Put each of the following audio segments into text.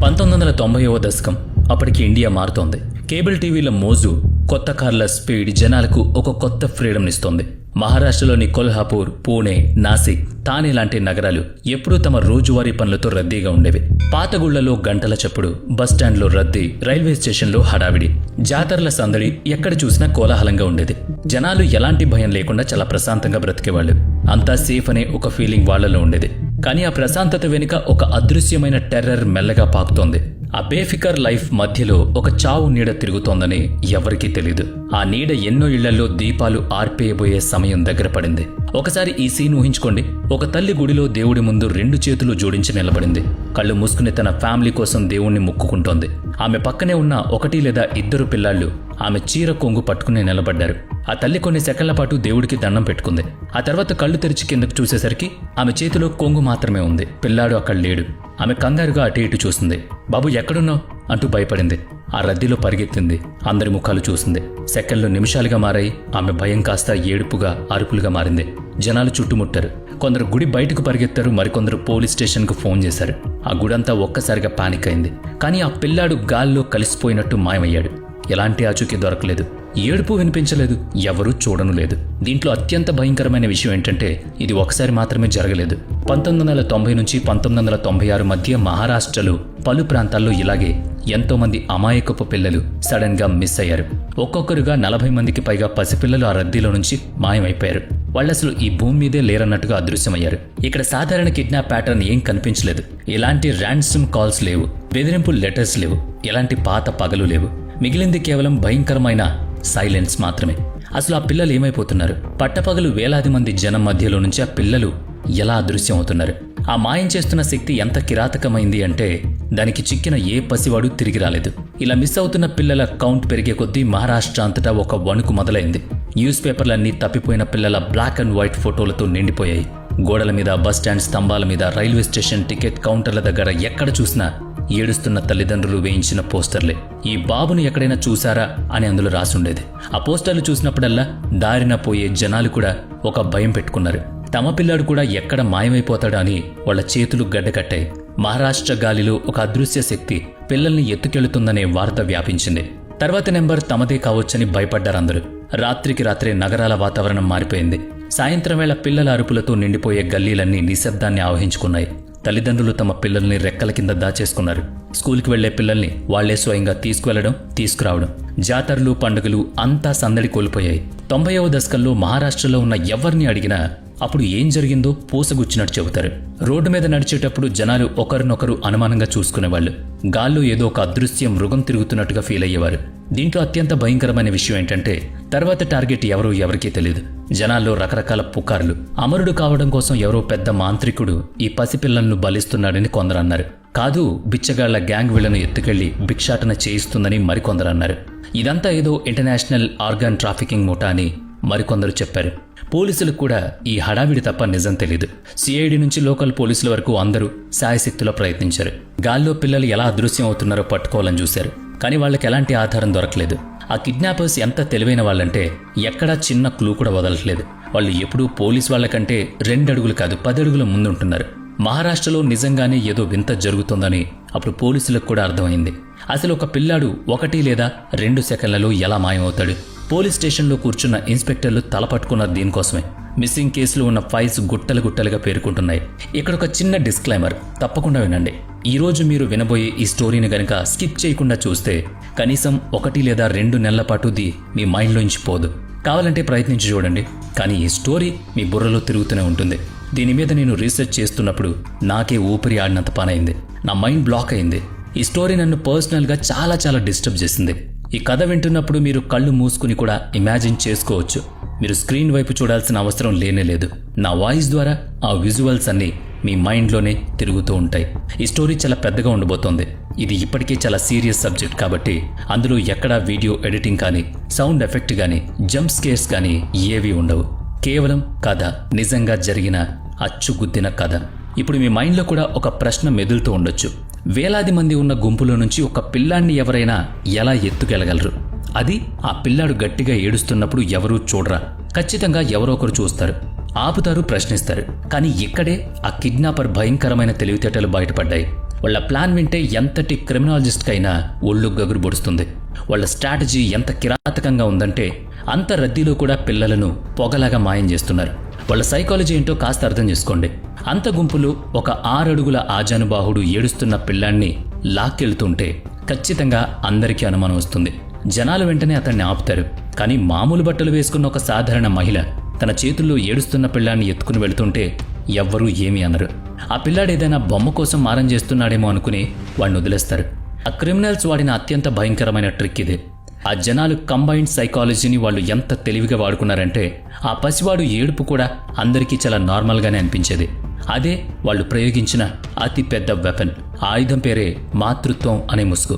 1990వ దశకం. అప్పటికి ఇండియా మారుతోంది. కేబుల్ టీవీల మోజు, కొత్త కార్ల స్పీడ్ జనాలకు ఒక కొత్త ఫ్రీడమ్ ఇస్తోంది. మహారాష్ట్రలోని కొల్హాపూర్, పూణే, నాసిక్, థానే లాంటి నగరాలు ఎప్పుడూ తమ రోజువారీ పనులతో రద్దీగా ఉండేవి. పాతగుళ్లలో గంటల చప్పుడు, బస్టాండ్లో రద్దీ, రైల్వే స్టేషన్లో హడావిడి, జాతరల సందడి ఎక్కడ చూసినా కోలాహలంగా ఉండేది. జనాలు ఎలాంటి భయం లేకుండా చాలా ప్రశాంతంగా బ్రతికేవాళ్ళు. అంతా సేఫ్ అనే ఒక ఫీలింగ్ వాళ్లలో ఉండేది. కానీ ఆ ప్రశాంతత వెనుక ఒక అదృశ్యమైన టెర్రర్ మెల్లగా పాకుతోంది. ఆ బేఫికర్ లైఫ్ మధ్యలో ఒక చావు నీడ తిరుగుతోందని ఎవరికీ తెలీదు. ఆ నీడ ఎన్నో ఇళ్లలో దీపాలు ఆర్పేయబోయే సమయం దగ్గర పడింది. ఒకసారి ఈ సీన్ ఊహించుకోండి. ఒక తల్లి గుడిలో దేవుడి ముందు 2 చేతులు జోడించి నిలబడింది. కళ్ళు మూసుకుని తన ఫ్యామిలీ కోసం దేవుణ్ణి మొక్కుకుంటోంది. ఆమె పక్కనే ఉన్న 1 లేదా 2 పిల్లాళ్లు ఆమె చీర కొంగు పట్టుకుని నిలబడ్డారు. ఆ తల్లి కొన్ని సెకన్ల పాటు దేవుడికి దండం పెట్టుకుంది. ఆ తర్వాత కళ్ళు తెరిచి కిందకు చూసేసరికి ఆమె చేతిలో కొంగు మాత్రమే ఉంది. పిల్లాడు అక్కడ లేడు. ఆమె కంగారుగా అటు ఇటు చూసింది. బాబు ఎక్కడున్నావు అంటూ భయపడింది. ఆ రద్దీలో పరిగెత్తింది. అందరి ముఖాలు చూసింది. సెకన్లు నిమిషాలుగా మారాయి. ఆమె భయం కాస్త ఏడుపుగా, అరుపులుగా మారింది. జనాలు చుట్టుముట్టారు. కొందరు గుడి బయటకు పరిగెత్తారు. మరికొందరు పోలీస్ స్టేషన్కు ఫోన్ చేశారు. ఆ గుడంతా ఒక్కసారిగా పానిక్ అయింది. కానీ ఆ పిల్లాడు గాల్లో కలిసిపోయినట్టు మాయమయ్యాడు. ఎలాంటి ఆచూకీ దొరకలేదు. ఏడుపు వినిపించలేదు. ఎవరూ చూడను లేదు. దీంట్లో అత్యంత భయంకరమైన విషయం ఏంటంటే ఇది ఒకసారి మాత్రమే జరగలేదు. 1990 నుంచి 1996 మధ్య మహారాష్ట్రలో పలు ప్రాంతాల్లో ఇలాగే ఎంతో మంది అమాయకపు పిల్లలు సడన్ గా మిస్ అయ్యారు. ఒక్కొక్కరుగా 40 మందికి పైగా పసిపిల్లలు ఆ రద్దీలో నుంచి మాయమైపోయారు. వాళ్ళసలు ఈ భూమి మీదే లేరన్నట్టుగా అదృశ్యమయ్యారు. ఇక్కడ సాధారణ కిడ్నాప్ ప్యాటర్న్ ఏం కనిపించలేదు. ఎలాంటి ర్యాన్సమ్ కాల్స్ లేవు. బెదిరింపు లెటర్స్ లేవు. ఎలాంటి పాత పగలు లేవు. మిగిలింది కేవలం భయంకరమైన సైలెన్స్ మాత్రమే. అసలు ఆ పిల్లలు ఏమైపోతున్నారు? పట్టపగలు వేలాది మంది జనం మధ్యలో నుంచి ఆ పిల్లలు ఎలా అదృశ్యం అవుతున్నారు? ఆ మాయం చేస్తున్న శక్తి ఎంత కిరాతకమైంది అంటే దానికి చిక్కిన ఏ పసివాడు తిరిగి రాలేదు. ఇలా మిస్ అవుతున్న పిల్లల కౌంట్ పెరిగే కొద్దీ మహారాష్ట్ర అంతటా ఒక వణుకు మొదలైంది. న్యూస్ పేపర్లన్నీ తప్పిపోయిన పిల్లల బ్లాక్ అండ్ వైట్ ఫోటోలతో నిండిపోయాయి. గోడల మీద, బస్టాండ్ స్తంభాల మీద, రైల్వే స్టేషన్ టికెట్ కౌంటర్ల దగ్గర ఎక్కడ చూసినా ఏడుస్తున్న తల్లిదండ్రులు వేయించిన పోస్టర్లే. ఈ బాబును ఎక్కడైనా చూశారా అని అందులో రాసుండేది. ఆ పోస్టర్లు చూసినప్పుడల్లా దారిన పోయే జనాలు కూడా ఒక భయం పెట్టుకున్నారు. తమ పిల్లాడు కూడా ఎక్కడ మాయమైపోతాడా అని వాళ్ళ చేతులు గడ్డకట్టాయి. మహారాష్ట్ర గాలిలో ఒక అదృశ్య శక్తి పిల్లల్ని ఎత్తుకెళ్తుందనే వార్త వ్యాపించింది. తర్వాత నెంబర్ తమదే కావచ్చని భయపడ్డారందరూ. రాత్రికి రాత్రే నగరాల వాతావరణం మారిపోయింది. సాయంత్రం వేళ పిల్లల అరుపులతో నిండిపోయే గల్లీలన్నీ నిశ్శబ్దాన్ని ఆవహించుకున్నాయి. తల్లిదండ్రులు తమ పిల్లల్ని రెక్కల కింద దాచేసుకున్నారు. స్కూల్కి వెళ్లే పిల్లల్ని వాళ్లే స్వయంగా తీసుకువెళ్లడం, తీసుకురావడం, జాతరలు, పండుగలు అంతా సందడి కోల్పోయాయి. 90వ దశకంలో మహారాష్ట్రలో ఉన్న ఎవరిని అడిగినా అప్పుడు ఏం జరిగిందో పూసగుచ్చినట్టు చెబుతారు. రోడ్డు మీద నడిచేటప్పుడు జనాలు ఒకరినొకరు అనుమానంగా చూసుకునేవాళ్లు. గాల్లో ఏదో ఒక అదృశ్యం మృగం తిరుగుతున్నట్టుగా ఫీల్ అయ్యేవారు. దీంట్లో అత్యంత భయంకరమైన విషయం ఏంటంటే తర్వాత టార్గెట్ ఎవరో ఎవరికీ తెలియదు. జనాల్లో రకరకాల పుకార్లు. అమరుడు కావడం కోసం ఎవరో పెద్ద మాంత్రికుడు ఈ పసిపిల్లలను బలిస్తున్నాడని కొందరన్నారు. కాదు, బిచ్చగాళ్ల గ్యాంగ్ వీళ్లను ఎత్తుకెళ్లి భిక్షాటన చేయిస్తుందని మరికొందరన్నారు. ఇదంతా ఏదో ఇంటర్నేషనల్ ఆర్గాన్ ట్రాఫికింగ్ ముఠా అని మరికొందరు చెప్పారు. పోలీసులకు కూడా ఈ హడావిడి తప్ప నిజం తెలీదు. సిఐడి నుంచి లోకల్ పోలీసుల వరకు అందరూ శాయశక్తిలో ప్రయత్నించారు. గాల్లో పిల్లలు ఎలా అదృశ్యం అవుతున్నారో పట్టుకోవాలని చూశారు. కానీ వాళ్ళకి ఎలాంటి ఆధారం దొరకలేదు. ఆ కిడ్నాపర్స్ ఎంత తెలివైన వాళ్ళంటే ఎక్కడా చిన్న క్లూ కూడా వదలట్లేదు. వాళ్ళు ఎప్పుడూ పోలీసు వాళ్ళకంటే 2 అడుగులు కాదు 10 అడుగుల ముందుంటున్నారు. మహారాష్ట్రలో నిజంగానే ఏదో వింత జరుగుతుందని అప్పుడు పోలీసులకు కూడా అర్థమైంది. అసలు ఒక పిల్లాడు 1 లేదా 2 సెకన్లలో ఎలా మాయమవుతాడు? పోలీస్ స్టేషన్లో కూర్చున్న ఇన్స్పెక్టర్లు తలపట్టుకున్న దీనికోసమే. మిస్సింగ్ కేసులు ఉన్న ఫైల్స్ గుట్టలు గుట్టలుగా పేరుకుంటున్నాయి. ఇక్కడ ఒక చిన్న డిస్క్లైమర్ తప్పకుండా వినండి. ఈరోజు మీరు వినబోయే ఈ స్టోరీని గనక స్కిప్ చేయకుండా చూస్తే కనీసం 1 లేదా 2 నెలల పాటు మీ మైండ్లోంచి పోదు. కావాలంటే ప్రయత్నించి చూడండి. కానీ ఈ స్టోరీ మీ బుర్రలో తిరుగుతూనే ఉంటుంది. దీని మీద నేను రీసెర్చ్ చేస్తున్నప్పుడు నాకే ఊపిరి ఆడినంత పనైంది. నా మైండ్ బ్లాక్ అయింది. ఈ స్టోరీ నన్ను పర్సనల్గా చాలా చాలా డిస్టర్బ్ చేసింది. ఈ కథ వింటున్నప్పుడు మీరు కళ్ళు మూసుకుని కూడా ఇమాజిన్ చేసుకోవచ్చు. మీరు స్క్రీన్ వైపు చూడాల్సిన అవసరం లేనేలేదు. నా వాయిస్ ద్వారా ఆ విజువల్స్ అన్నీ మీ మైండ్లోనే తిరుగుతూ ఉంటాయి. ఈ స్టోరీ చాలా పెద్దగా ఉండబోతోంది. ఇది ఇప్పటికే చాలా సీరియస్ సబ్జెక్ట్ కాబట్టి అందులో ఎక్కడా వీడియో ఎడిటింగ్ కానీ, సౌండ్ ఎఫెక్ట్ కానీ, జంప్ స్కేర్స్ కానీ ఏవీ ఉండవు. కేవలం కథ, నిజంగా జరిగిన అచ్చుగుద్దిన కథ. ఇప్పుడు మీ మైండ్లో కూడా ఒక ప్రశ్న మెదులుతూ ఉండొచ్చు. వేలాది మంది ఉన్న గుంపులో నుంచి ఒక పిల్లాన్ని ఎవరైనా ఎలా ఎత్తుకెళ్లగలరు? అది ఆ పిల్లాడు గట్టిగా ఏడుస్తున్నప్పుడు ఎవరూ చూడరా? ఖచ్చితంగా ఎవరో ఒకరు చూస్తారు, ఆపుతారు, ప్రశ్నిస్తారు. కానీ ఇక్కడే ఆ కిడ్నాపర్ భయంకరమైన తెలివితేటలు బయటపడ్డాయి. వాళ్ళ ప్లాన్ వింటే ఎంతటి క్రిమినాలజిస్ట్కైనా ఒళ్ళు గగురు పొడుస్తుంది. వాళ్ళ స్ట్రాటజీ ఎంత కిరాతకంగా ఉందంటే అంత రద్దీలో కూడా పిల్లలను పొగలాగా మాయం చేస్తున్నారు. వాళ్ళ సైకాలజీ ఏంటో కాస్త అర్థం చేసుకోండి. అంత గుంపులో ఒక 6 అడుగుల ఆజానుబాహుడు ఏడుస్తున్న పిల్లాన్ని లాక్కెళ్తుంటే ఖచ్చితంగా అందరికీ అనుమానం వస్తుంది. జనాలు వెంటనే అతన్ని ఆపుతారు. కానీ మామూలు బట్టలు వేసుకున్న ఒక సాధారణ మహిళ తన చేతుల్లో ఏడుస్తున్న పిల్లాన్ని ఎత్తుకుని వెళుతుంటే ఎవ్వరూ ఏమీ అనరు. ఆ పిల్లాడు ఏదైనా బొమ్మ కోసం మారం చేస్తున్నాడేమో అనుకుని వాడిని వదిలేస్తారు. ఆ క్రిమినల్స్ వాడిన అత్యంత భయంకరమైన ట్రిక్ ఇదే. ఆ జనాలు కంబైన్డ్ సైకాలజీని వాళ్ళు ఎంత తెలివిగా వాడుకున్నారంటే ఆ పసివాడు ఏడుపు కూడా అందరికీ చాలా నార్మల్గానే అనిపించేది. అదే వాళ్ళు ప్రయోగించిన అతి పెద్ద వెపన్. ఆ ఆయుధం పేరే మాతృత్వం అనే ముసుగు.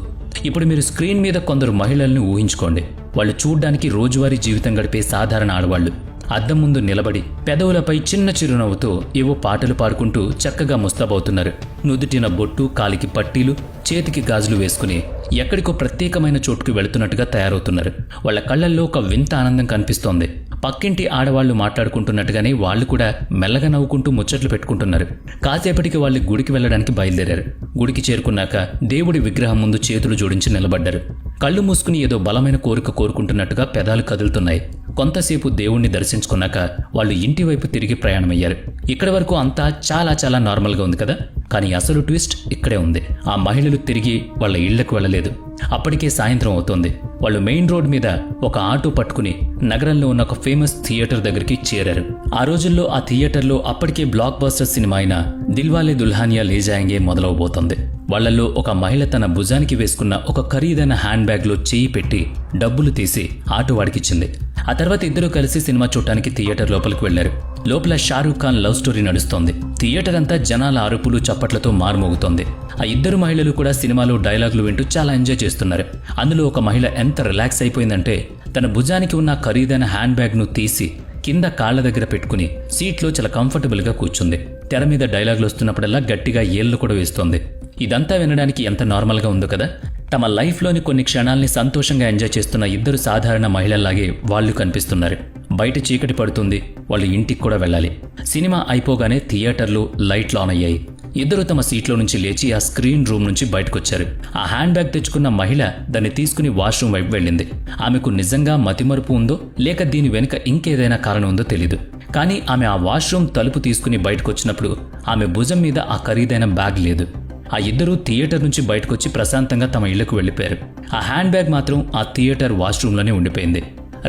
ఇప్పుడు మీరు స్క్రీన్ మీద కొందరు మహిళల్ని ఊహించుకోండి. వాళ్ళు చూడ్డానికి రోజువారీ జీవితం గడిపే సాధారణ ఆడవాళ్లు. అద్దం ముందు నిలబడి పెదవులపై చిన్న చిరునవ్వుతో ఏవో పాటలు పాడుకుంటూ చక్కగా ముస్తాబవుతున్నారు. నుదుటిన బొట్టు, కాలికి పట్టీలు, చేతికి గాజులు వేసుకుని ఎక్కడికో ప్రత్యేకమైన చోటుకు వెళుతున్నట్టుగా తయారవుతున్నారు. వాళ్ళ కళ్లల్లో ఒక వింత ఆనందం కనిపిస్తోంది. పక్కింటి ఆడవాళ్లు మాట్లాడుకుంటున్నట్టుగానే వాళ్ళు కూడా మెల్లగా నవ్వుకుంటూ ముచ్చట్లు పెట్టుకుంటున్నారు. కాసేపటికి వాళ్ళు గుడికి వెళ్లడానికి బయలుదేరారు. గుడికి చేరుకున్నాక దేవుడి విగ్రహం ముందు చేతులు జోడించి నిలబడ్డారు. కళ్ళు మూసుకుని ఏదో బలమైన కోరిక కోరుకుంటున్నట్టుగా పెదాలు కదులుతున్నాయి. కొంతసేపు దేవుణ్ణి దర్శించుకున్నాక వాళ్ళు ఇంటి వైపు తిరిగి ప్రయాణమయ్యారు. ఇక్కడి వరకు అంతా చాలా చాలా నార్మల్గా ఉంది కదా. కానీ అసలు ట్విస్ట్ ఇక్కడే ఉంది. ఆ మహిళలు తిరిగి వాళ్ళ ఇళ్లకు వెళ్ళలేదు. అప్పటికే సాయంత్రం అవుతోంది. వాళ్ళు మెయిన్ రోడ్ మీద ఒక ఆటో పట్టుకుని నగరంలో ఉన్న ఒక ఫేమస్ థియేటర్ దగ్గరికి చేరారు. ఆ రోజుల్లో ఆ థియేటర్లో అప్పటికే బ్లాక్ బస్టర్ సినిమా అయిన దిల్వాలే దుల్హానియా లే జాయేంగే మొదలవబోతోంది. వాళ్లలో ఒక మహిళ తన భుజానికి వేసుకున్న ఒక ఖరీదైన హ్యాండ్ బ్యాగ్లో చేయి పెట్టి డబ్బులు తీసి ఆటో వాడికిచ్చింది. ఆ తర్వాత ఇద్దరూ కలిసి సినిమా చూడటానికి థియేటర్ లోపలికి వెళ్లారు. లోపల షారూఖ్ ఖాన్ లవ్ స్టోరీ నడుస్తోంది. థియేటర్ అంతా జనాల అరుపులు చప్పట్లతో మారుమోగుతోంది. ఆ ఇద్దరు మహిళలు కూడా సినిమాలో డైలాగులు వింటూ చాలా ఎంజాయ్ చేస్తున్నారు. అందులో ఒక మహిళ ఎంత రిలాక్స్ అయిపోయిందంటే తన భుజానికి ఉన్న ఖరీదైన హ్యాండ్ బ్యాగ్ను తీసి కింద కాళ్ల దగ్గర పెట్టుకుని సీట్లో చాలా కంఫర్టబుల్గా కూర్చుంది. తెర మీద డైలాగులు వస్తున్నప్పుడల్లా గట్టిగా ఏళ్లు కూడా వేస్తోంది. ఇదంతా వినడానికి ఎంత నార్మల్గా ఉందో కదా. తమ లైఫ్లోని కొన్ని క్షణాల్ని సంతోషంగా ఎంజాయ్ చేస్తున్న ఇద్దరు సాధారణ మహిళల్లాగే వాళ్ళు కనిపిస్తున్నారు. బయట చీకటి పడుతుంది. వాళ్ళు ఇంటికి కూడా వెళ్ళాలి. సినిమా అయిపోగానే థియేటర్లో లైట్లు ఆన్ అయ్యాయి. ఇద్దరు తమ సీట్లో నుంచి లేచి ఆ స్క్రీన్ రూమ్ నుంచి బయటకొచ్చారు. ఆ హ్యాండ్ బ్యాగ్ తెచ్చుకున్న మహిళ దాన్ని తీసుకుని వాష్రూమ్ వైపు వెళ్ళింది. ఆమెకు నిజంగా మతిమరుపు ఉందో లేక దీని వెనుక ఇంకేదైనా కారణం ఉందో తెలీదు. కానీ ఆమె ఆ వాష్రూమ్ తలుపు తీసుకుని బయటకొచ్చినప్పుడు ఆమె భుజం మీద ఆ ఖరీదైన బ్యాగ్ లేదు. ఆ ఇద్దరూ థియేటర్ నుంచి బయటకొచ్చి ప్రశాంతంగా తమ ఇళ్లకు వెళ్లిపోయారు. ఆ హ్యాండ్ బ్యాగ్ మాత్రం ఆ థియేటర్ వాష్రూమ్లోనే ఉండిపోయింది.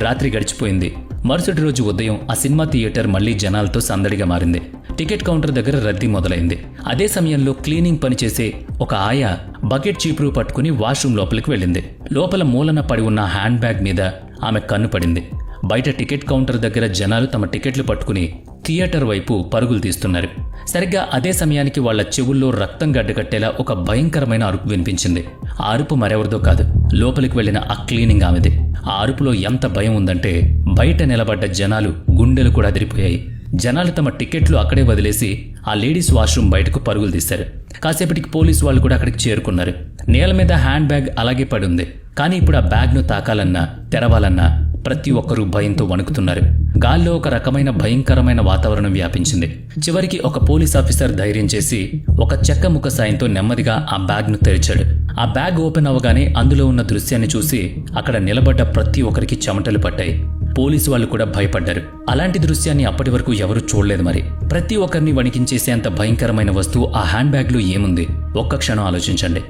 రాత్రి గడిచిపోయింది. మరుసటి రోజు ఉదయం ఆ సినిమా థియేటర్ మళ్లీ జనాలతో సందడిగా మారింది. టికెట్ కౌంటర్ దగ్గర రద్దీ మొదలైంది. అదే సమయంలో క్లీనింగ్ పనిచేసే ఒక ఆయా బకెట్ చీపురు పట్టుకుని వాష్రూమ్ లోపలికి వెళ్ళింది. లోపల మూలన పడి ఉన్న హ్యాండ్ బ్యాగ్ మీద ఆమె కన్ను పడింది. బయట టికెట్ కౌంటర్ దగ్గర జనాలు తమ టికెట్లు పట్టుకుని థియేటర్ వైపు పరుగులు తీస్తున్నారు. సరిగ్గా అదే సమయానికి వాళ్ల చెవుల్లో రక్తం గడ్డకట్టేలా ఒక భయంకరమైన అరుపు వినిపించింది. ఆ అరుపు మరెవరిదో కాదు, లోపలికి వెళ్లిన ఆ క్లీనింగ్ ఆమెది. ఆ అరుపులో ఎంత భయం ఉందంటే బయట నిలబడ్డ జనాలు గుండెలు కూడా అదిరిపోయాయి. జనాలు తమ టికెట్లు అక్కడే వదిలేసి ఆ లేడీస్ వాష్రూమ్ బయటకు పరుగులు తీశారు. కాసేపటికి పోలీసు వాళ్ళు కూడా అక్కడికి చేరుకున్నారు. నేల మీద హ్యాండ్ బ్యాగ్ అలాగే పడి ఉంది. కానీ ఇప్పుడు ఆ బ్యాగ్ను తాకాలన్నా తెరవాలన్నా ప్రతి ఒక్కరూ భయంతో వణుకుతున్నారు. గాల్లో ఒక రకమైన భయంకరమైన వాతావరణం వ్యాపించింది. చివరికి ఒక పోలీస్ ఆఫీసర్ ధైర్యం చేసి ఒక చెక్క ముక్క సాయంతో నెమ్మదిగా ఆ బ్యాగ్ను తెరిచాడు. ఆ బ్యాగ్ ఓపెన్ అవగానే అందులో ఉన్న దృశ్యాన్ని చూసి అక్కడ నిలబడ్డ ప్రతి ఒక్కరికి చెమటలు పట్టాయి. పోలీసు వాళ్ళు కూడా భయపడ్డారు. అలాంటి దృశ్యాన్ని అప్పటి వరకు ఎవరూ చూడలేదు. మరి ప్రతి ఒక్కరిని వణికించేసేంత భయంకరమైన వస్తువు ఆ హ్యాండ్ బ్యాగ్లో ఏముంది? ఒక్క క్షణం ఆలోచించండి.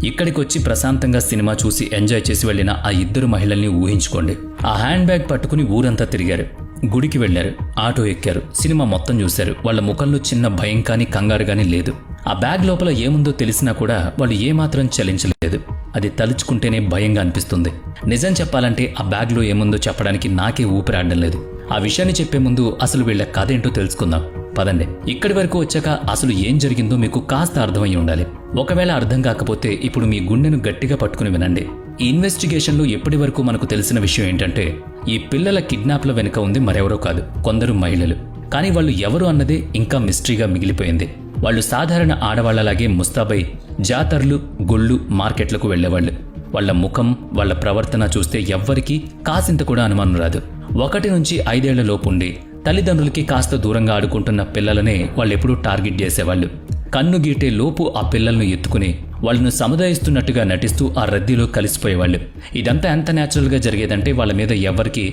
ఇక్కడికొచ్చి ప్రశాంతంగా సినిమా చూసి ఎంజాయ్ చేసి వెళ్లిన ఆ ఇద్దరు మహిళల్ని ఊహించుకోండి. ఆ హ్యాండ్ బ్యాగ్ పట్టుకుని ఊరంతా తిరిగారు. గుడికి వెళ్లారు. ఆటో ఎక్కారు. సినిమా మొత్తం చూశారు. వాళ్ళ ముఖంలో చిన్న భయం కానీ కంగారు కానీ లేదు. ఆ బ్యాగ్ లోపల ఏముందో తెలిసినా కూడా వాళ్ళు ఏమాత్రం చలించలేదు. అది తలుచుకుంటేనే భయంగా అనిపిస్తుంది. నిజం చెప్పాలంటే ఆ బ్యాగ్లో ఏముందో చెప్పడానికి నాకే ఊపిరాడడం లేదు. ఆ విషయాన్ని చెప్పే ముందు అసలు వీళ్ళ కథ ఏంటో తెలుసుకుందాం. పదండి. ఇక్కడి వరకు వచ్చాక అసలు ఏం జరిగిందో మీకు కాస్త అర్థమై ఉండాలి. ఒకవేళ అర్థం కాకపోతే ఇప్పుడు మీ గుండెను గట్టిగా పట్టుకుని వినండి. ఈ ఇన్వెస్టిగేషన్లో ఎప్పటి వరకు మనకు తెలిసిన విషయం ఏంటంటే ఈ పిల్లల కిడ్నాప్ల వెనుక ఉంది మరెవరో కాదు, కొందరు మహిళలు. కానీ వాళ్ళు ఎవరు అన్నదే ఇంకా మిస్టరీగా మిగిలిపోయింది. వాళ్ళు సాధారణ ఆడవాళ్లలాగే ముస్తాబై జాతరలు, గుళ్ళు, మార్కెట్లకు వెళ్లేవాళ్లు. వాళ్ల ముఖం, వాళ్ల ప్రవర్తన చూస్తే ఎవ్వరికీ కాసింత కూడా అనుమానం రాదు. 1 నుంచి 5 ఏళ్ల లోపుండి తల్లిదండ్రులకి కాస్త దూరంగా ఆడుకుంటున్న పిల్లలనే వాళ్ళెప్పుడూ టార్గెట్ చేసేవాళ్లు. కన్ను గీటే లోపు ఆ పిల్లలను ఎత్తుకుని వాళ్ళను సముదాయిస్తున్నట్టుగా నటిస్తూ ఆ రద్దీలో కలిసిపోయేవాళ్ళు. ఇదంతా ఎంత న్యాచురల్గా జరిగేదంటే వాళ్ళ మీద ఎవరికి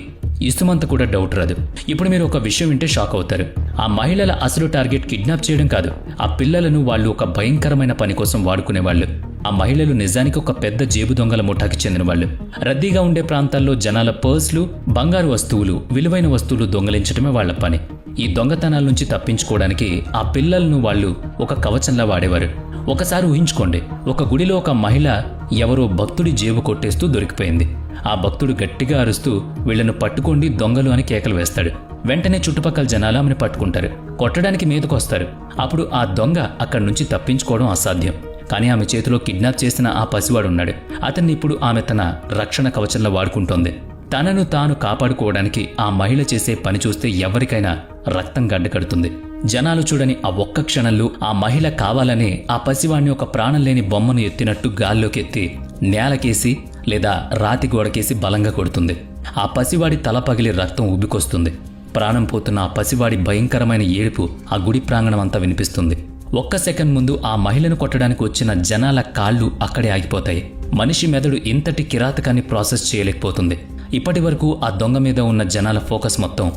ఇసుమంత కూడా డౌట్ రాదు. ఇప్పుడు మీరు ఒక విషయం వింటే షాక్ అవుతారు. ఆ మహిళల అసలు టార్గెట్ కిడ్నాప్ చేయడం కాదు, ఆ పిల్లలను వాళ్ళు ఒక భయంకరమైన పని కోసం వాడుకునేవాళ్ళు. ఆ మహిళలు నిజానికి ఒక పెద్ద జేబు దొంగల ముఠాకి చెందిన వాళ్ళు. రద్దీగా ఉండే ప్రాంతాల్లో జనాల పర్సులు, బంగారు వస్తువులు, విలువైన వస్తువులు దొంగలించడమే వాళ్ల పని. ఈ దొంగతనాల నుంచి తప్పించుకోవడానికి ఆ పిల్లలను వాళ్ళు ఒక కవచంలా వాడేవారు. ఒకసారి ఊహించుకోండి, ఒక గుడిలో ఒక మహిళ ఎవరో భక్తుడి జేబు కొట్టేస్తూ దొరికిపోయింది. ఆ భక్తుడు గట్టిగా అరుస్తూ వీళ్లను పట్టుకోండి దొంగలు అని కేకలు వేస్తాడు. వెంటనే చుట్టుపక్కల జనాలు ఆమెను పట్టుకుంటారు, కొట్టడానికి మీదకొస్తారు. అప్పుడు ఆ దొంగ అక్కడి నుంచి తప్పించుకోవడం అసాధ్యం. కానీ ఆమె చేతిలో కిడ్నాప్ చేసిన ఆ పసివాడున్నాడు. అతన్ని ఇప్పుడు ఆమె తన రక్షణ కవచంలో వాడుకుంటోంది. తనను తాను కాపాడుకోవడానికి ఆ మహిళ చేసే పని చూస్తే ఎవరికైనా రక్తం గడ్డకడుతుంది. జనాలు చూడని ఆ ఒక్క క్షణంలో ఆ మహిళ కావాలనే ఆ పసివాణ్ణి ఒక ప్రాణం లేని బొమ్మను ఎత్తినట్టు గాల్లోకి ఎత్తి నేలకేసి లేదా రాతి గోడకేసి బలంగా కొడుతుంది. ఆ పసివాడి తల పగిలి రక్తం ఉబ్బికొస్తుంది. ప్రాణం పోతున్న ఆ పసివాడి భయంకరమైన ఏడుపు ఆ గుడి ప్రాంగణం అంతా వినిపిస్తుంది. ఒక్క సెకండ్ ముందు ఆ మహిళను కొట్టడానికి వచ్చిన జనాల కాళ్ళు అక్కడే ఆగిపోతాయి. మనిషి మెదడు ఇంతటి కిరాతకాన్ని ప్రాసెస్ చేయలేకపోతుంది. ఇప్పటి వరకు ఆ దొంగ మీద ఉన్న జనాల ఫోకస్ మొత్తం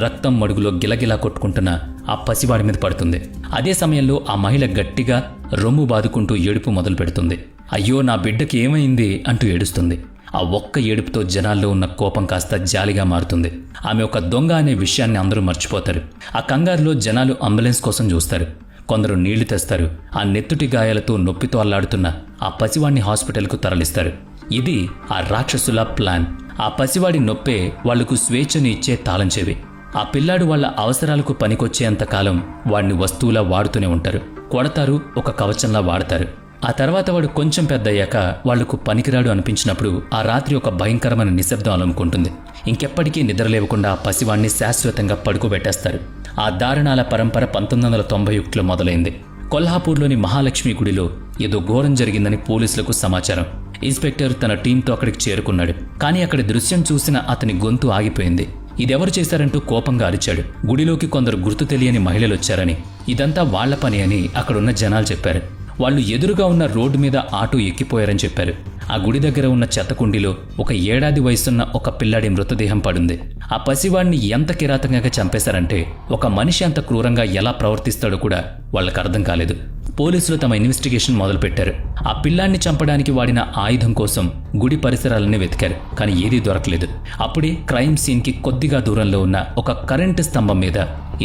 రక్తం మడుగులో గిలగిలా కొట్టుకుంటున్న ఆ పసివాడి మీద పడుతుంది. అదే సమయంలో ఆ మహిళ గట్టిగా రొమ్ము బాదుకుంటూ ఏడుపు మొదలు పెడుతుంది. అయ్యో నా బిడ్డకి ఏమైంది అంటూ ఏడుస్తుంది. ఆ ఒక్క ఏడుపుతో జనాల్లో ఉన్న కోపం కాస్త జాలిగా మారుతుంది. ఆమె ఒక దొంగ అనే విషయాన్ని అందరూ మర్చిపోతారు. ఆ కంగారులో జనాలు అంబులెన్స్ కోసం చూస్తారు. కొందరు నీళ్లు తెస్తారు. ఆ నెత్తుటి గాయాలతో నొప్పితో అల్లాడుతున్న ఆ పసివాడిని హాస్పిటల్కు తరలిస్తారు. ఇది ఆ రాక్షసుల ప్లాన్. ఆ పసివాడి నొప్పే వాళ్లకు స్వేచ్ఛను ఇచ్చే తాళం చెవి. ఆ పిల్లాడు వాళ్ల అవసరాలకు పనికొచ్చేంతకాలం వాడిని వస్తువులా వాడుతూనే ఉంటారు. కొడతారు, ఒక కవచంలా వాడతారు. ఆ తర్వాత వాడు కొంచెం పెద్దయ్యాక వాళ్లకు పనికిరాడు అనిపించినప్పుడు ఆ రాత్రి ఒక భయంకరమైన నిశ్శబ్దం అలుముకుంటుంది. ఇంకెప్పటికీ నిద్రలేవకుండా ఆ పసివాణ్ణి శాశ్వతంగా పడుకోబెట్టేస్తారు. ఆ దారుణాల పరంపర 1991లో మొదలైంది. కొల్హాపూర్లోని మహాలక్ష్మి గుడిలో ఏదో ఘోరం జరిగిందని పోలీసులకు సమాచారం. ఇన్స్పెక్టర్ తన టీంతో అక్కడికి చేరుకున్నాడు. కానీ అక్కడి దృశ్యం చూసిన అతని గొంతు ఆగిపోయింది. ఇదెవరు చేశారంటూ కోపంగా అరిచాడు. గుడిలోకి కొందరు గుర్తు తెలియని మహిళలు వచ్చారని, ఇదంతా వాళ్ల పని అని అక్కడున్న జనాలు చెప్పారు. వాళ్ళు ఎదురుగా ఉన్న రోడ్డు మీద ఆటో ఎక్కిపోయారని చెప్పారు. ఆ గుడి దగ్గర ఉన్న చెత్తకుండిలో ఒక 7 ఏళ్ల వయసున్న ఒక పిల్లాడి మృతదేహం పడుంది. ఆ పసివాడిని ఎంత కిరాతకంగా చంపేశారంటే ఒక మనిషి అంత క్రూరంగా ఎలా ప్రవర్తిస్తాడో కూడా వాళ్ళకు అర్థం కాలేదు. పోలీసులు తమ ఇన్వెస్టిగేషన్ మొదలుపెట్టారు. ఆ పిల్లాన్ని చంపడానికి వాడిన ఆయుధం కోసం గుడి పరిసరాలన్నీ వెతికారు. కానీ ఏదీ దొరకలేదు. అప్పుడే క్రైమ్ సీన్కి కొద్దిగా దూరంలో ఉన్న ఒక కరెంటు స్తంభం మీద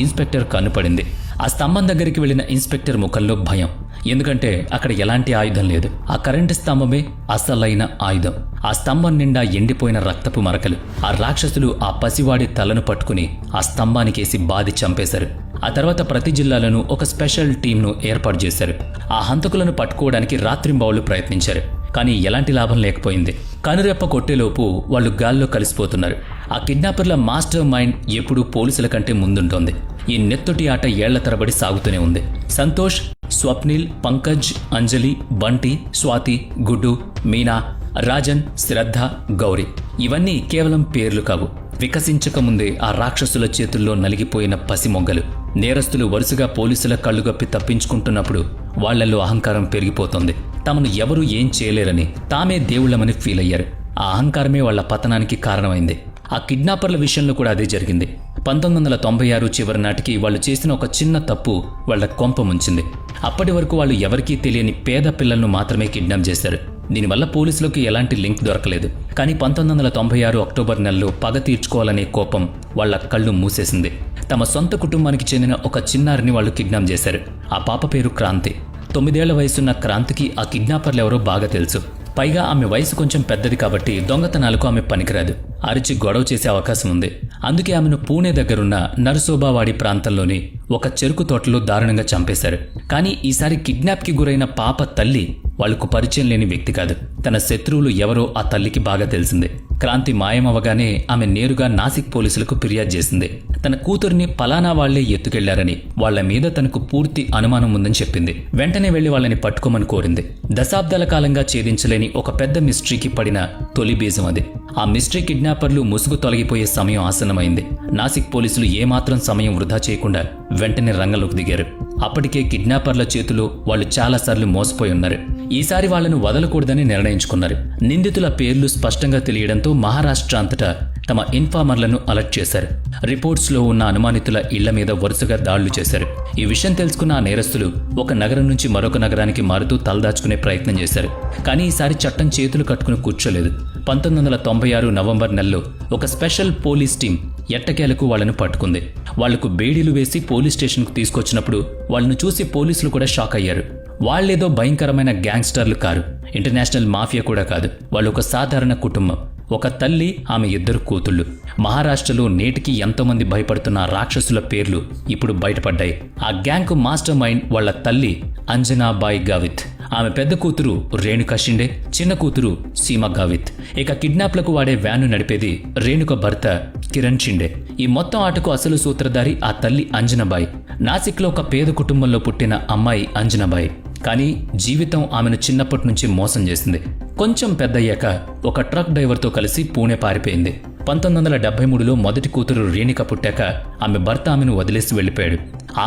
ఇన్స్పెక్టర్ కన్నుపడింది. ఆ స్తంభం దగ్గరికి వెళ్లిన ఇన్స్పెక్టర్ ముఖంలో భయం. ఎందుకంటే అక్కడ ఎలాంటి ఆయుధం లేదు. ఆ కరెంటు స్తంభమే అసలైన ఆయుధం. ఆ స్తంభం నిండా ఎండిపోయిన రక్తపు మరకలు. ఆ రాక్షసులు ఆ పసివాడి తలను పట్టుకుని ఆ స్తంభానికేసి బాది చంపేశారు. ఆ తర్వాత ప్రతి జిల్లాలోనూ ఒక స్పెషల్ టీంను ఏర్పాటు చేశారు. ఆ హంతకులను పట్టుకోవడానికి రాత్రింబవళ్లు ప్రయత్నించారు. కానీ ఎలాంటి లాభం లేకపోయింది. కనురెప్ప కొట్టేలోపు వాళ్ళు గాల్లో కలిసిపోతున్నారు. ఆ కిడ్నాపర్ల మాస్టర్ మైండ్ ఎప్పుడూ పోలీసుల కంటే ముందుంటోంది. ఈ నెత్తుటి ఆట ఏళ్ల తరబడి సాగుతూనే ఉంది. సంతోష్, స్వప్నిల్, పంకజ్, అంజలి, బంటి, స్వాతి, గుడ్డు, మీనా, రాజన్, శ్రద్ధ, గౌరీ ఇవన్నీ కేవలం పేర్లు కావు. వికసించకముందే ఆ రాక్షసుల చేతుల్లో నలిగిపోయిన పసిమొగ్గలు. నేరస్తులు వరుసగా పోలీసుల కళ్ళుగప్పి తప్పించుకుంటున్నప్పుడు వాళ్లలో అహంకారం పెరిగిపోతుంది. తమను ఎవరూ ఏం చేయలేరని, తామే దేవుళ్లమని ఫీల్ అయ్యారు. ఆ అహంకారమే వాళ్ల పతనానికి కారణమైంది. ఆ కిడ్నాపర్ల విషయంలో కూడా అదే జరిగింది. 1996 చివరి నాటికి వాళ్ళు చేసిన ఒక చిన్న తప్పు వాళ్ల కొంప ముంచింది. అప్పటి వరకు వాళ్ళు ఎవరికీ తెలియని పేద పిల్లలను మాత్రమే కిడ్నాప్ చేశారు. దీనివల్ల పోలీసులకు ఎలాంటి లింక్ దొరకలేదు. కానీ 1996 అక్టోబర్ నెలలో పగ తీర్చుకోవాలనే కోపం వాళ్ల కళ్ళు మూసేసింది. తమ సొంత కుటుంబానికి చెందిన ఒక చిన్నారిని వాళ్ళు కిడ్నాప్ చేశారు. ఆ పాప పేరు క్రాంతి. 9 ఏళ్ల వయసున్న క్రాంతికి ఆ కిడ్నాపర్లు ఎవరో బాగా తెలుసు. పైగా ఆమె వయసు కొంచెం పెద్దది కాబట్టి దొంగతనాలకు ఆమె పనికిరాదు. అరిచి గొడవ చేసే అవకాశం ఉంది. అందుకే ఆమెను పూణే దగ్గరున్న నర్సోబావాడి ప్రాంతంలోని ఒక చెరుకు తోటలో దారుణంగా చంపేశారు. కానీ ఈసారి కిడ్నాప్కి గురైన పాప తల్లి వాళ్లకు పరిచయం లేని వ్యక్తి కాదు. తన శత్రువులు ఎవరో ఆ తల్లికి బాగా తెలిసింది. క్రాంతి మాయమవగానే ఆమె నేరుగా నాసిక్ పోలీసులకు ఫిర్యాదు చేసింది. తన కూతుర్ని పలానా వాళ్లే ఎత్తుకెళ్లారని, వాళ్ల మీద తనకు పూర్తి అనుమానం ఉందని చెప్పింది. వెంటనే వెళ్లి వాళ్ళని పట్టుకోమని కోరింది. దశాబ్దాల కాలంగా ఛేదించలేని ఒక పెద్ద మిస్టరీకి పడిన తొలి బీజం అది. ఆ మిస్టరీ కిడ్నాపర్లు ముసుగు తొలగిపోయే సమయం ఆసన్నమైంది. నాసిక్ పోలీసులు ఏమాత్రం సమయం వృధా చేయకుండా వెంటనే రంగంలోకి దిగారు. అప్పటికే కిడ్నాపర్ల చేతిలో వాళ్ళు చాలాసార్లు మోసపోయి ఉన్నారు. ఈసారి వాళ్లను వదలకూడదని నిర్ణయించుకున్నారు. నిందితుల పేర్లు స్పష్టంగా తెలియడంతో మహారాష్ట్ర అంతటా తమ ఇన్ఫార్మర్లను అలర్ట్ చేశారు. రిపోర్ట్స్లో ఉన్న అనుమానితుల ఇళ్ల మీద వరుసగా దాడులు చేశారు. ఈ విషయం తెలుసుకున్న ఆ నేరస్తులు ఒక నగరం నుంచి మరొక నగరానికి మారుతూ తలదాచుకునే ప్రయత్నం చేశారు. కానీ ఈసారి చట్టం చేతులు కట్టుకుని కూర్చోలేదు. 1996 నవంబర్ నెలలో ఒక స్పెషల్ పోలీస్ టీం ఎట్టకేలకు వాళ్లను పట్టుకుంది. వాళ్లకు బేడీలు వేసి పోలీస్ స్టేషన్కు తీసుకొచ్చినప్పుడు వాళ్లను చూసి పోలీసులు కూడా షాక్ అయ్యారు. వాళ్లేదో భయంకరమైన గ్యాంగ్స్టర్లు కారు, ఇంటర్నేషనల్ మాఫియా కూడా కాదు. వాళ్ళు ఒక సాధారణ కుటుంబం. ఒక తల్లి, ఆమె 2 కూతుళ్లు. మహారాష్ట్రలో నేటికి ఎంతోమంది భయపడుతున్న రాక్షసుల పేర్లు ఇప్పుడు బయటపడ్డాయి. ఆ గ్యాంగ్ మాస్టర్ మైండ్ వాళ్ల తల్లి అంజనాబాయి గావిత్, ఆమె పెద్ద కూతురు రేణుకా షిండే, చిన్న కూతురు సీమా గావిత్. ఇక కిడ్నాప్లకు వాడే వ్యాను నడిపేది రేణుక భర్త కిరణ్ షిండే. ఈ మొత్తం ఆటకు అసలు సూత్రధారి ఆ తల్లి అంజనాబాయి. నాసిక్లో ఒక పేద కుటుంబంలో పుట్టిన అమ్మాయి అంజనాబాయి. కానీ జీవితం ఆమెను చిన్నప్పటి నుంచి మోసం చేసింది. కొంచెం పెద్దయ్యాక ఒక ట్రక్ డ్రైవర్తో కలిసి పూణే పారిపోయింది. 1973లో మొదటి కూతురు రేణుక పుట్టాక ఆమె భర్త ఆమెను వదిలేసి వెళ్లిపోయాడు.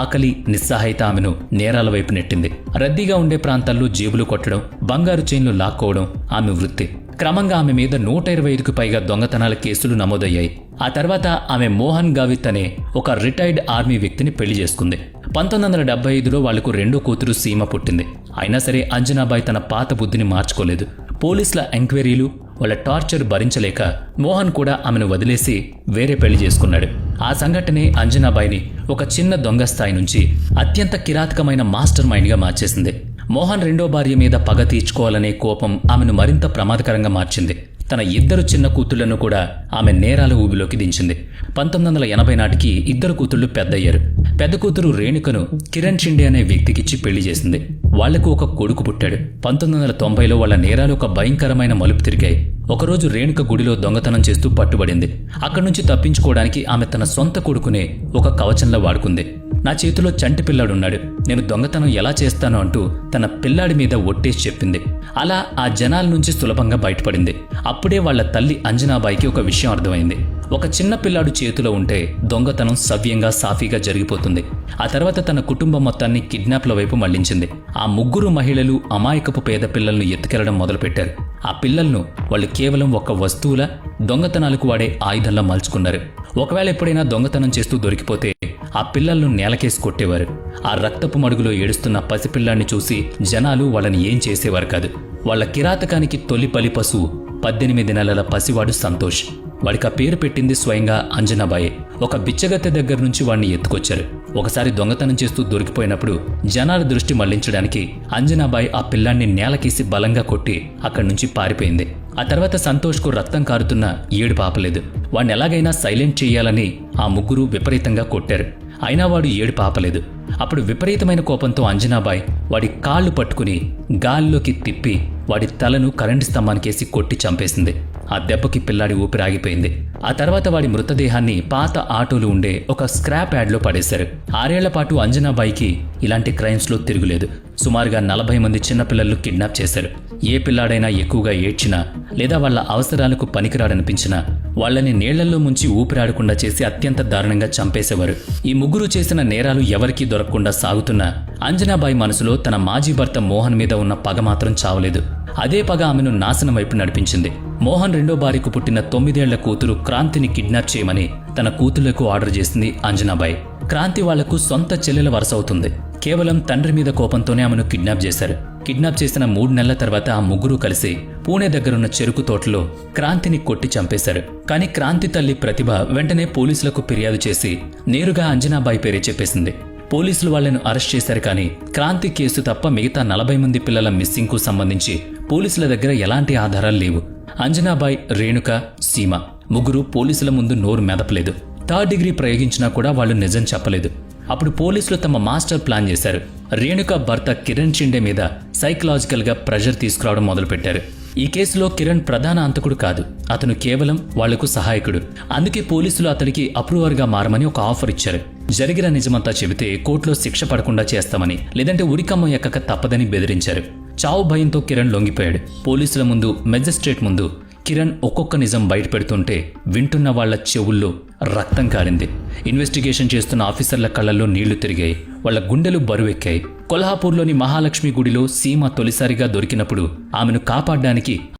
ఆకలి, నిస్సహాయత ఆమెను నేరాల వైపు నెట్టింది. రద్దీగా ఉండే ప్రాంతాల్లో జేబులు కొట్టడం, బంగారు చైన్లు లాక్కోవడం ఆమె వృత్తి. క్రమంగా ఆమె మీద 125కు పైగా దొంగతనాల కేసులు నమోదయ్యాయి. ఆ తర్వాత ఆమె మోహన్ గావిత్ అనే ఒక రిటైర్డ్ ఆర్మీ వ్యక్తిని పెళ్లి చేసుకుంది. 1975లో వాళ్లకు 2వ కూతురు సీమ పుట్టింది. అయినా సరే అంజనాబాయి తన పాత బుద్ధిని మార్చుకోలేదు. పోలీసుల ఎంక్వైరీలు, వాళ్ళ టార్చర్ భరించలేక మోహన్ కూడా ఆమెను వదిలేసి వేరే పెళ్లి చేసుకున్నాడు. ఆ సంఘటనే అంజనాబాయిని ఒక చిన్న దొంగ స్థాయి నుంచి అత్యంత కిరాతకమైన మాస్టర్ మైండ్గా మార్చేసింది. మోహన్ 2వ భార్య మీద పగ తీర్చుకోవాలనే కోపం ఆమెను మరింత ప్రమాదకరంగా మార్చింది. తన 2 చిన్న కూతుళ్లను కూడా ఆమె నేరాల ఊబిలోకి దించింది. 1980 నాటికి 2 కూతుళ్లు పెద్దయ్యారు. పెద్ద కూతురు రేణుకను కిరణ్ షిండే అనే వ్యక్తికిచ్చి పెళ్లి చేసింది. వాళ్లకు ఒక కొడుకు పుట్టాడు. 1990లో వాళ్ళ నేరాలు ఒక భయంకరమైన మలుపు తిరిగాయి. ఒకరోజు రేణుక గుడిలో దొంగతనం చేస్తూ పట్టుబడింది. అక్కడి నుంచి తప్పించుకోవడానికి ఆమె తన సొంత కొడుకునే ఒక కవచంలా వాడుకుంది. నా చేతిలో చంటి పిల్లాడున్నాడు, నేను దొంగతనం ఎలా చేస్తాను అంటూ తన పిల్లాడి మీద ఒట్టేసి చెప్పింది. అలా ఆ జనాల నుంచి సులభంగా బయటపడింది. అప్పుడే వాళ్ల తల్లి అంజనాబాయికి ఒక విషయం అర్థమైంది. ఒక చిన్న పిల్లాడు చేతిలో ఉంటే దొంగతనం సవ్యంగా సాఫీగా జరిగిపోతుంది. ఆ తర్వాత తన కుటుంబం మొత్తాన్ని కిడ్నాప్ల వైపు మళ్లించింది. ఆ 3 మహిళలు అమాయకపు పేద పిల్లలను ఎత్తుకెళ్లడం మొదలుపెట్టారు. ఆ పిల్లలను వాళ్ళు కేవలం ఒక వస్తువుల, దొంగతనాలకు వాడే ఆయుధంలా మలుచుకున్నారు. ఒకవేళ ఎప్పుడైనా దొంగతనం చేస్తూ దొరికిపోతే ఆ పిల్లలను నేలకేసి కొట్టేవారు. ఆ రక్తపు మడుగులో ఏడుస్తున్న పసిపిల్లాన్ని చూసి జనాలు వాళ్ళని ఏం చేసేవారు కాదు. వాళ్ల కిరాతకానికి తొలి బలి పశువు 18 నెలల పసివాడు సంతోష్. వాడికి ఆ పేరు పెట్టింది స్వయంగా అంజనాబాయే. ఒక బిచ్చగత్తె దగ్గర నుంచి వాడిని ఎత్తుకొచ్చారు. ఒకసారి దొంగతనం చేస్తూ దొరికిపోయినప్పుడు జనాల దృష్టి మళ్లించడానికి అంజనాబాయి ఆ పిల్లాన్ని నేలకేసి బలంగా కొట్టి అక్కడి నుంచి పారిపోయింది. ఆ తర్వాత సంతోష్కు రక్తం కారుతున్న ఏడుపు ఆపలేదు. వాడిని ఎలాగైనా సైలెంట్ చేయాలని ఆ 3 విపరీతంగా కొట్టారు. అయినా వాడు ఏడుపు ఆపలేదు. అప్పుడు విపరీతమైన కోపంతో అంజనాబాయి వాడి కాళ్లు పట్టుకుని గాల్లోకి తిప్పి వాడి తలను కరెంటు స్తంభానికేసి కొట్టి చంపేసింది. ఆ దెబ్బకి పిల్లాడి ఊపిరాగిపోయింది. ఆ తర్వాత వాడి మృతదేహాన్ని పాత ఆటోలు ఉండే ఒక స్క్రాప్ యార్డ్లో పడేశారు. 6 ఏళ్ల పాటు అంజనాబాయికి ఇలాంటి క్రైమ్స్లో తిరుగులేదు. సుమారుగా 40 మంది చిన్నపిల్లలు కిడ్నాప్ చేశారు. ఏ పిల్లాడైనా ఎక్కువగా ఏడ్చినా లేదా వాళ్ల అవసరాలకు పనికిరాడనిపించినా వాళ్ళని నీళ్లలో ముంచి ఊపిరాడకుండా చేసి అత్యంత దారుణంగా చంపేసేవారు. ఈ 3 చేసిన నేరాలు ఎవరికీ దొరకకుండా సాగుతున్న అంజనాబాయి మనసులో తన మాజీ భర్త మోహన్ మీద ఉన్న పగ మాత్రం చావలేదు. అదే పగ ఆమెను నాశనం వైపు నడిపించింది. మోహన్ 2వ భార్యకు పుట్టిన 9 ఏళ్ల కూతురు క్రాంతిని కిడ్నాప్ చేయమని తన కూతుళ్లకు ఆర్డర్ చేసింది అంజనాబాయి. క్రాంతి వాళ్లకు సొంత చెల్లెల వరుస అవుతుంది. కేవలం తండ్రి మీద కోపంతోనే ఆమెను కిడ్నాప్ చేశారు. కిడ్నాప్ చేసిన 3 నెలల తర్వాత ఆ 3 కలిసి పూణే దగ్గరున్న చెరుకు తోటలో క్రాంతిని కొట్టి చంపేశారు. కానీ క్రాంతి తల్లి ప్రతిభ వెంటనే పోలీసులకు ఫిర్యాదు చేసి నేరుగా అంజనాబాయి పేరే చెప్పేసింది. పోలీసులు వాళ్లను అరెస్ట్ చేశారు. కానీ క్రాంతి కేసు తప్ప మిగతా 40 మంది పిల్లల మిస్సింగ్కు సంబంధించి పోలీసుల దగ్గర ఎలాంటి ఆధారాలు లేవు. అంజనాబాయి, రేణుక, సీమ 3 పోలీసుల ముందు నోరు మెదపలేదు. 3rd డిగ్రీ ప్రయోగించినా కూడా వాళ్ళు నిజం చెప్పలేదు. అప్పుడు పోలీసులు తమ మాస్టర్ ప్లాన్ చేశారు. రేణుక భర్త కిరణ్ షిండే మీద సైకలాజికల్గా ప్రెషర్ తీసుకురావడం మొదలుపెట్టారు. ఈ కేసులో కిరణ్ ప్రధాన అంతకుడు కాదు, అతను కేవలం వాళ్లకు సహాయకుడు. అందుకే పోలీసులు అతడికి అప్రూవర్గా మారమని ఒక ఆఫర్ ఇచ్చారు. జరిగిన నిజమంతా చెబితే కోర్టులో శిక్ష పడకుండా చేస్తామని, లేదంటే ఉరికమ్మ ఎక్కక తప్పదని బెదిరించారు. చావు భయంతో కిరణ్ లొంగిపోయాడు. పోలీసుల ముందు, మెజిస్ట్రేట్ ముందు కిరణ్ ఒక్కొక్క నిజం బయటపెడుతుంటే వింటున్న వాళ్ల చెవుల్లో రక్తం కారింది. ఇన్వెస్టిగేషన్ చేస్తున్న ఆఫీసర్ల కళ్ళల్లో నీళ్లు తిరిగాయి. వాళ్ల గుండెలు బరువెక్కాయి. కొల్హాపూర్లోని మహాలక్ష్మి గుడిలో సీమ తొలిసారిగా దొరికినప్పుడు ఆమెను కాపాడ్డానికి